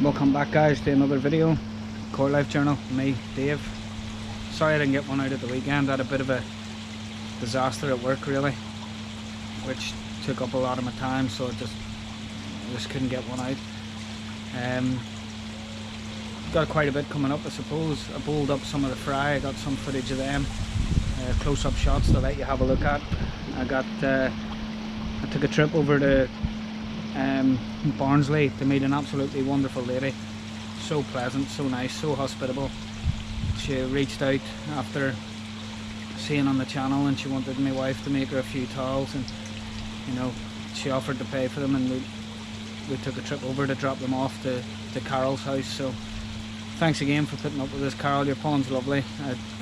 Welcome back, guys, to another video. Core Life Journal, me, Dave. Sorry I didn't get one out at the weekend. I had a bit of a disaster at work, really, which took up a lot of my time, so I just couldn't get one out. Got quite a bit coming up, I suppose. I bowled up some of the fry. I got some footage of them, close-up shots to let you have a look at. I took a trip over to Barnsley to meet an absolutely wonderful lady. So pleasant, so nice, so hospitable. She reached out after seeing on the channel, and she wanted my wife to make her a few towels, and you know, she offered to pay for them, and we took a trip over to drop them off to Carol's house. So thanks again for putting up with this, Carol. Your pond's lovely.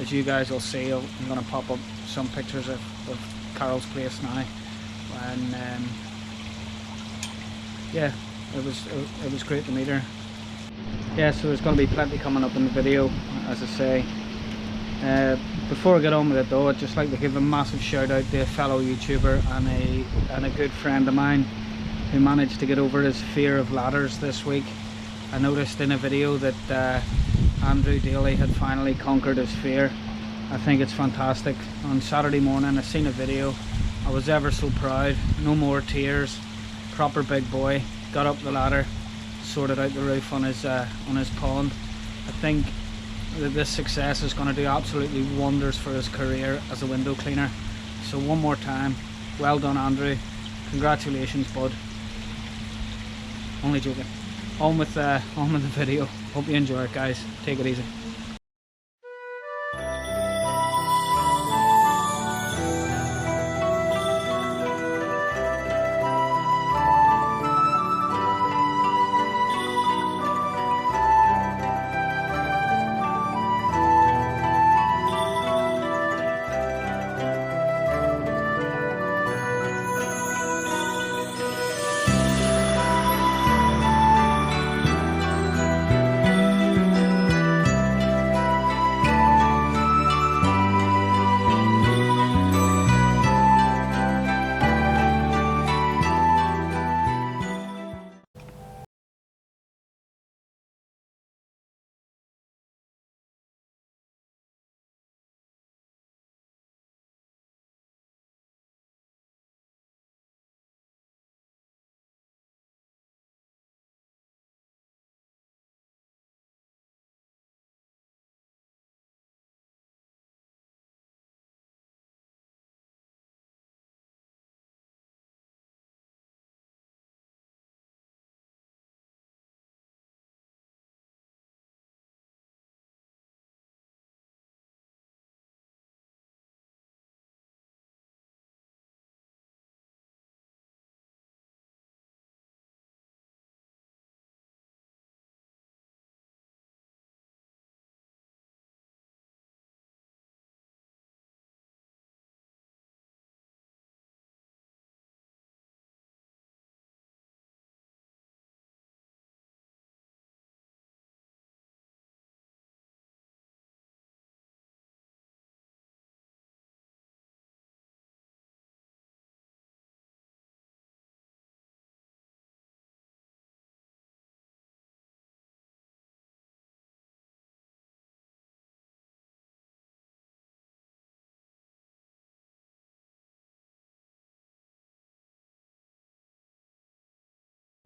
As you guys will see, I'm going to pop up some pictures of Carol's place now, and yeah, it was great to meet her. Yeah, so there's going to be plenty coming up in the video, as I say. Before I get on with it though, I'd just like to give a massive shout out to a fellow YouTuber and a good friend of mine who managed to get over his fear of ladders this week. I noticed in a video that Andrew Daly had finally conquered his fear. I think it's fantastic. On Saturday morning I seen a video. I was ever so proud. No more tears. Proper big boy. Got up the ladder, sorted out the roof on his pond. I think that this success is going to do absolutely wonders for his career as a window cleaner. So one more time, well done, Andrew. Congratulations, bud. Only joking. On with the video. Hope you enjoy it, guys. Take it easy.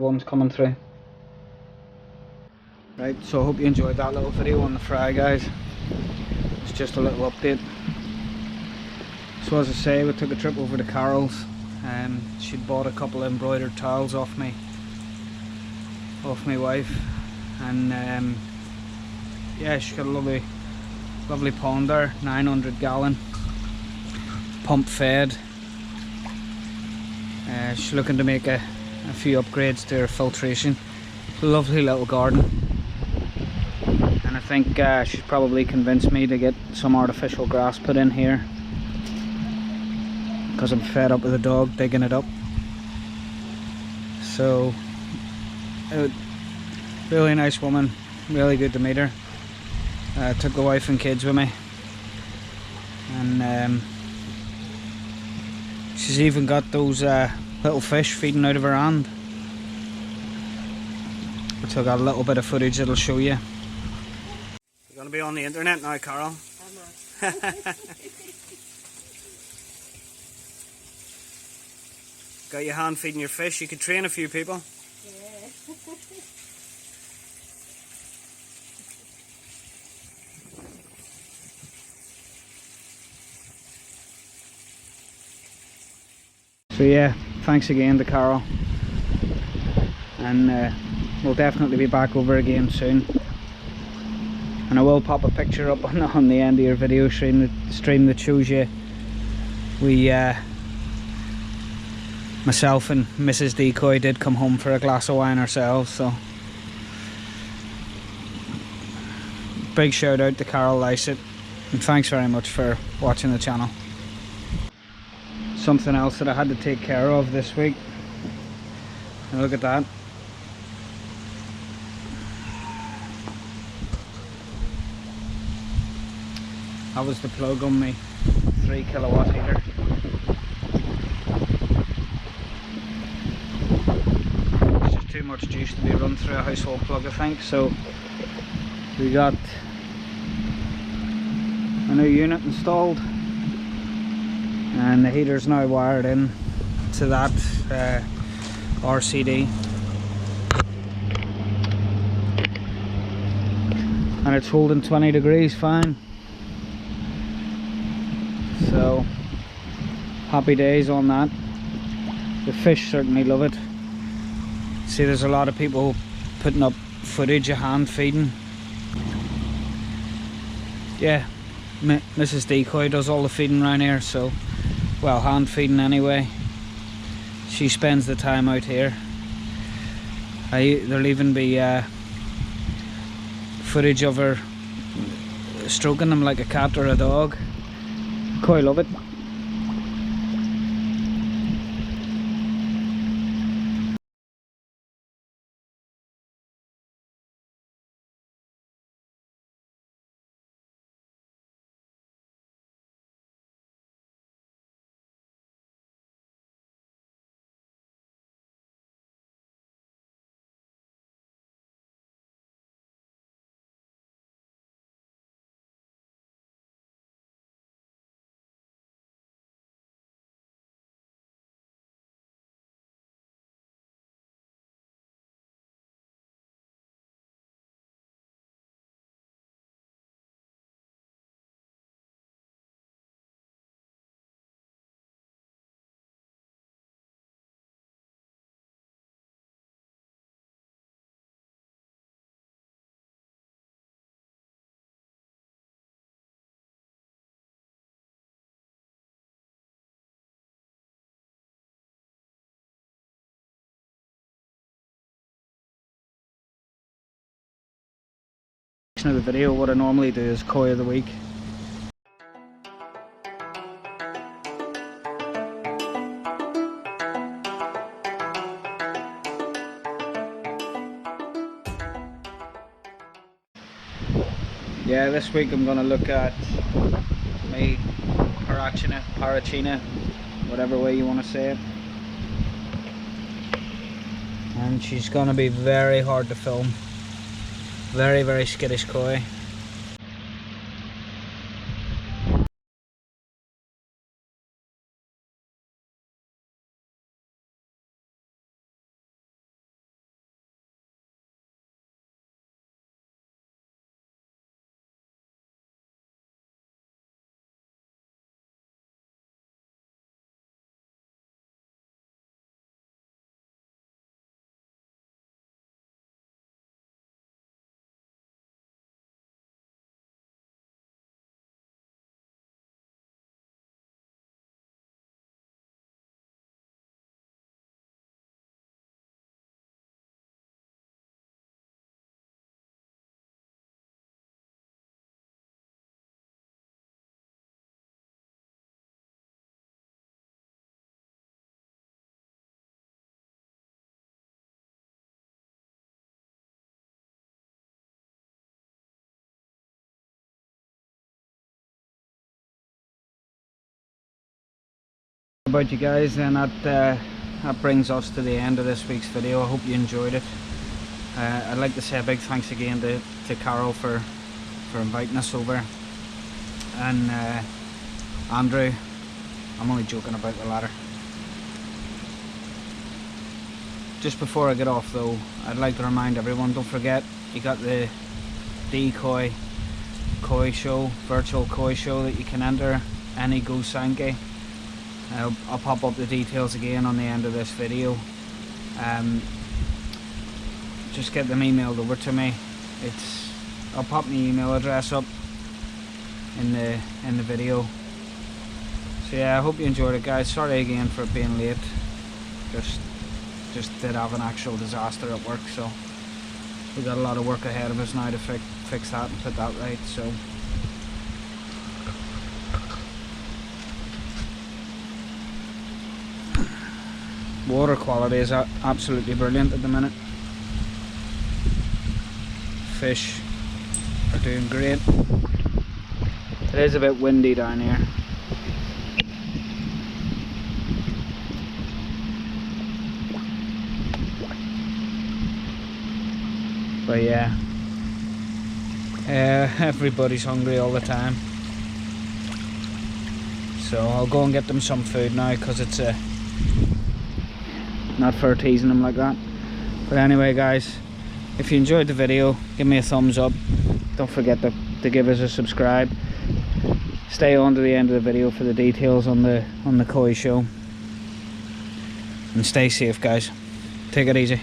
One's coming through. Right, so I hope you enjoyed that little video on the fry, guys. It's just a little update. So as I say, we took a trip over to Carol's, and she'd bought a couple of embroidered towels off my wife, and yeah, she's got a lovely pond there, 900 gallon, pump fed. She's looking to make a few upgrades to her filtration. Lovely little garden, and I think she's probably convinced me to get some artificial grass put in here, because I'm fed up with the dog digging it up. So really nice woman, really good to meet her. Took the wife and kids with me, and she's even got those little fish feeding out of her hand. I took a little bit of footage that'll show you. You're going to be on the internet now, Carol. Got your hand feeding your fish. You could train a few people. Yeah. So yeah, thanks again to Carol, and we'll definitely be back over again soon. And I will pop a picture up on the end of your video stream that shows you myself and Mrs. Decoy did come home for a glass of wine ourselves. So big shout out to Carol Lycett, and thanks very much for watching the channel. Something else that I had to take care of this week. Now look at that. That was the plug on me 3 kilowatt heater. It's just too much juice to be run through a household plug, I think. So we got a new unit installed, and the heater's now wired in to that RCD, and it's holding 20 degrees fine. So happy days on that. The fish certainly love it. See, there's a lot of people putting up footage of hand feeding. Yeah, Mrs. Decoy does all the feeding around here, so, well, hand feeding anyway. She spends the time out here. There'll even be footage of her stroking them like a cat or a dog. Quite love it. Of the video, what I normally do is Koi of the week. Yeah, this week I'm going to look at my Parachina, whatever way you want to say it. And she's going to be very hard to film. Very, very skittish koi. About you guys, and that brings us to the end of this week's video. I hope you enjoyed it. I'd like to say a big thanks again to Carol for inviting us over, and Andrew. I'm only joking about the latter. Just before I get off though, I'd like to remind everyone, don't forget, you got the decoy koi show, virtual koi show that you can enter any go sanke. I'll pop up the details again on the end of this video. Just get them emailed over to me. I'll pop my email address up in the video. So yeah, I hope you enjoyed it, guys. Sorry again for being late. Just did have an actual disaster at work, so we got a lot of work ahead of us now to fix that and put that right. So water quality is absolutely brilliant at the minute. Fish are doing great. It is a bit windy down here. But yeah, everybody's hungry all the time. So I'll go and get them some food now, because it's not for teasing them like that. But anyway guys, if you enjoyed the video, give me a thumbs up. Don't forget to give us a subscribe. Stay on to the end of the video for the details on the koi show. And stay safe, guys. Take it easy.